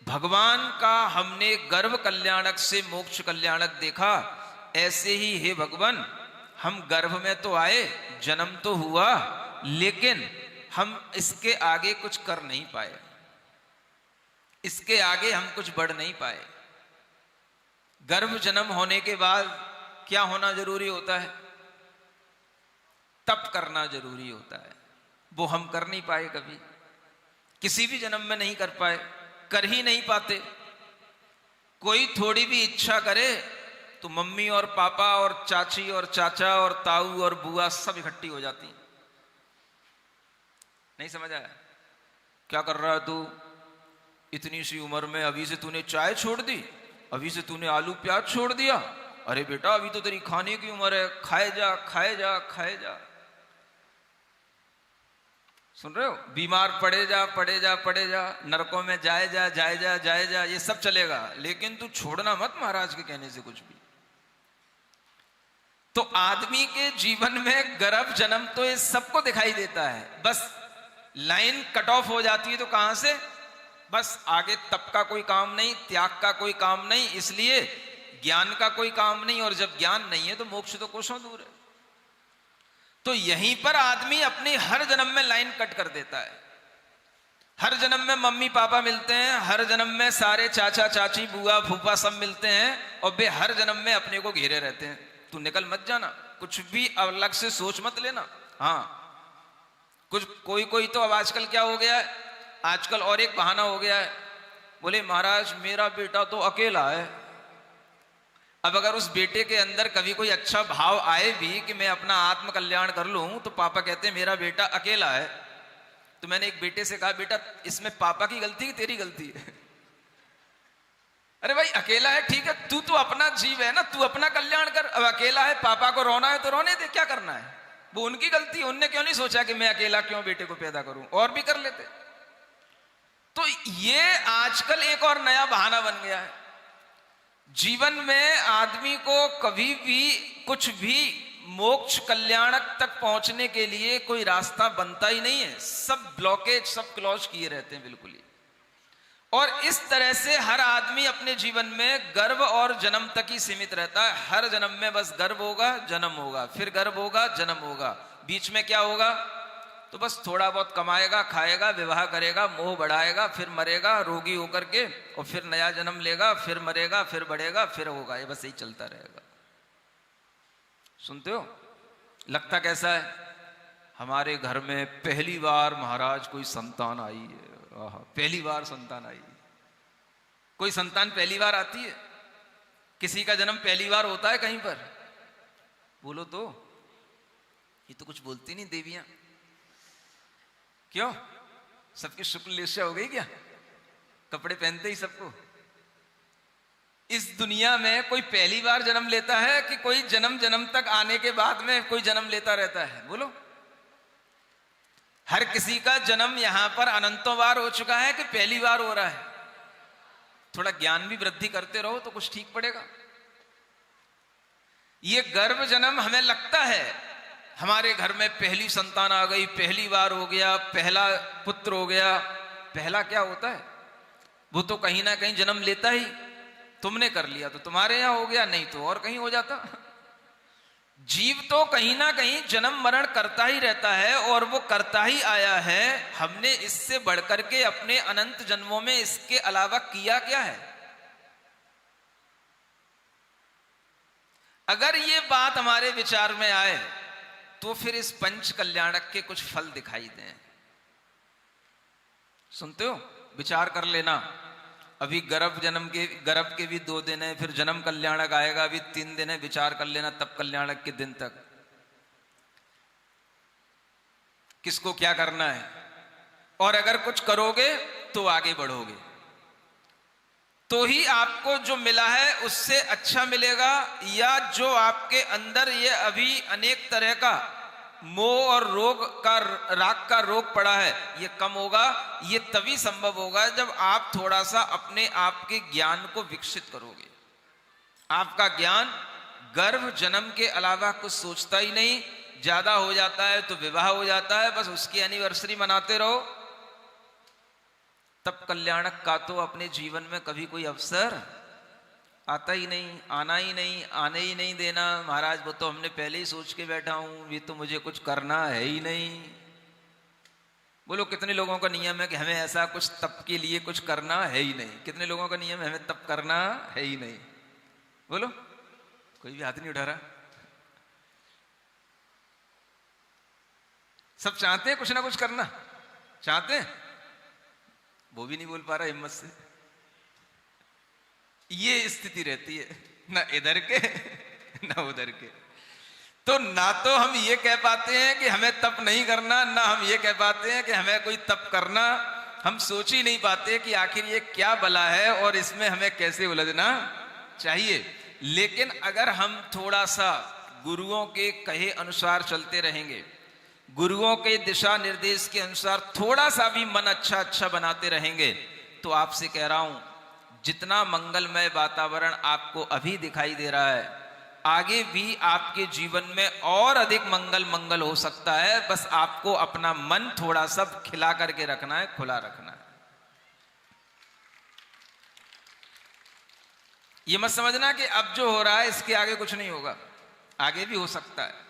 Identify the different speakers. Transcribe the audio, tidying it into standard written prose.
Speaker 1: भगवान का हमने गर्भ कल्याणक से मोक्ष कल्याणक देखा, ऐसे ही हे भगवान हम गर्भ में तो आए, जन्म तो हुआ, लेकिन हम इसके आगे कुछ कर नहीं पाए, इसके आगे हम कुछ बढ़ नहीं पाए। गर्भ जन्म होने के बाद क्या होना जरूरी होता है? तप करना जरूरी होता है। वो हम कर नहीं पाए, कभी किसी भी जन्म में नहीं कर पाए, कर ही नहीं पाते। कोई थोड़ी भी इच्छा करे तो मम्मी और पापा और चाची और चाचा और ताऊ और बुआ सब इकट्ठी हो जाती। नहीं समझ आया? क्या कर रहा है तू इतनी सी उम्र में? अभी से तूने चाय छोड़ दी, अभी से तूने आलू प्याज छोड़ दिया। अरे बेटा अभी तो तेरी खाने की उम्र है, खाए जा खाए जा खाए जा। सुन रहे हो? बीमार पड़े जा पड़े जा पड़े जा, नरकों में जाए जा जाए जा जाए जा, ये सब चलेगा, लेकिन तू छोड़ना मत महाराज के कहने से कुछ भी। तो आदमी के जीवन में गर्भ जन्म तो ये सबको दिखाई देता है, बस लाइन कट ऑफ हो जाती है तो कहां से? बस आगे तप का कोई काम नहीं, त्याग का कोई काम नहीं, इसलिए ज्ञान का कोई काम नहीं, और जब ज्ञान नहीं है तो मोक्ष तो कोसों दूर है। तो यहीं पर आदमी अपनी हर जन्म में लाइन कट कर देता है। हर जन्म में मम्मी पापा मिलते हैं, हर जन्म में सारे चाचा चाची बुआ फूफा सब मिलते हैं, और वे हर जन्म में अपने को घेरे रहते हैं। तू निकल मत जाना, कुछ भी अलग से सोच मत लेना। हाँ, कुछ कोई तो अब आजकल क्या हो गया है, आजकल और एक बहाना हो गया है, बोले महाराज मेरा बेटा तो अकेला है। अब अगर उस बेटे के अंदर कभी कोई अच्छा भाव आए भी कि मैं अपना आत्म कल्याण कर लूं, तो पापा कहते हैं मेरा बेटा अकेला है। तो मैंने एक बेटे से कहा, बेटा इसमें पापा की गलती है कि तेरी गलती है? अरे भाई अकेला है ठीक है, तू तो अपना जीव है ना, तू अपना कल्याण कर। अब अकेला है, पापा को रोना है तो रोने दे, क्या करना है? वो उनकी गलती है, उनने क्यों नहीं सोचा कि मैं अकेला क्यों बेटे को पैदा करूं, और भी कर लेते। तो ये आजकल एक और नया बहाना बन गया है। जीवन में आदमी को कभी भी कुछ भी मोक्ष कल्याणक तक पहुंचने के लिए कोई रास्ता बनता ही नहीं है, सब ब्लॉकेज सब क्लोज किए रहते हैं बिल्कुल ही। और इस तरह से हर आदमी अपने जीवन में गर्भ और जन्म तक ही सीमित रहता है। हर जन्म में बस गर्भ होगा जन्म होगा, फिर गर्भ होगा जन्म होगा, बीच में क्या होगा? तो बस थोड़ा बहुत कमाएगा, खाएगा, विवाह करेगा, मोह बढ़ाएगा, फिर मरेगा रोगी होकर के, और फिर नया जन्म लेगा, फिर मरेगा, फिर बढ़ेगा, फिर होगा। ये बस यही चलता रहेगा। सुनते हो? लगता कैसा है? हमारे घर में पहली बार महाराज कोई संतान आई है, पहली बार संतान आई। कोई संतान पहली बार आती है? किसी का जन्म पहली बार होता है कहीं पर? बोलो तो। ये तो कुछ बोलती नहीं देवियां, क्यों? सबकी शुक्ल लेस्या हो गई क्या? कपड़े पहनते ही सबको। इस दुनिया में कोई पहली बार जन्म लेता है कि कोई जन्म जन्म तक आने के बाद में कोई जन्म लेता रहता है? बोलो। हर किसी का जन्म यहां पर अनंतों बार हो चुका है कि पहली बार हो रहा है? थोड़ा ज्ञान भी वृद्धि करते रहो तो कुछ ठीक पड़ेगा। ये गर्भ जन्म हमें लगता है हमारे घर में पहली संतान आ गई, पहली बार हो गया, पहला पुत्र हो गया। पहला क्या होता है? वो तो कहीं ना कहीं जन्म लेता ही। तुमने कर लिया तो तुम्हारे यहां हो गया, नहीं तो और कहीं हो जाता। जीव तो कहीं ना कहीं जन्म मरण करता ही रहता है, और वो करता ही आया है। हमने इससे बढ़कर के अपने अनंत जन्मों में इसके अलावा किया क्या है? अगर ये बात हमारे विचार में आए तो फिर इस पंच कल्याणक के कुछ फल दिखाई दें। सुनते हो? विचार कर लेना। अभी गर्भ के भी 2 दिन है, फिर जन्म कल्याणक आएगा, अभी 3 दिन है। विचार कर लेना तब कल्याणक के दिन तक किसको क्या करना है, और अगर कुछ करोगे तो आगे बढ़ोगे, तो ही आपको जो मिला है उससे अच्छा मिलेगा, या जो आपके अंदर ये अभी अनेक तरह का मोह और राग का रोग पड़ा है ये कम होगा। ये तभी संभव होगा जब आप थोड़ा सा अपने आप के ज्ञान को विकसित करोगे। आपका ज्ञान गर्भ जन्म के अलावा कुछ सोचता ही नहीं। ज्यादा हो जाता है तो विवाह हो जाता है, बस उसकी एनिवर्सरी मनाते रहो। तप कल्याणक का तो अपने जीवन में कभी कोई अवसर आता ही नहीं, आना ही नहीं, आने ही नहीं देना। महाराज वो तो हमने पहले ही सोच के बैठा हूं, ये तो मुझे कुछ करना है ही नहीं। बोलो कितने लोगों का नियम है कि हमें ऐसा कुछ तप के लिए कुछ करना है ही नहीं? कितने लोगों का नियम है हमें तप करना है ही नहीं? बोलो, कोई भी हाथ नहीं उठा रहा। सब चाहते हैं कुछ ना कुछ करना, चाहते हैं, वो भी नहीं बोल पा रहा हिम्मत से। ये स्थिति रहती है, ना इधर के ना उधर के। तो ना तो हम ये कह पाते हैं कि हमें तप नहीं करना, ना हम ये कह पाते हैं कि हमें कोई तप करना। हम सोच ही नहीं पाते कि आखिर ये क्या बला है और इसमें हमें कैसे उलझना चाहिए। लेकिन अगर हम थोड़ा सा गुरुओं के कहे अनुसार चलते रहेंगे, गुरुओं के दिशा निर्देश के अनुसार थोड़ा सा भी मन अच्छा अच्छा बनाते रहेंगे, तो आपसे कह रहा हूं जितना मंगलमय वातावरण आपको अभी दिखाई दे रहा है, आगे भी आपके जीवन में और अधिक मंगल हो सकता है। बस आपको अपना मन थोड़ा सा खिला करके रखना है, खुला रखना है। ये मत समझना कि अब जो हो रहा है इसके आगे कुछ नहीं होगा, आगे भी हो सकता है।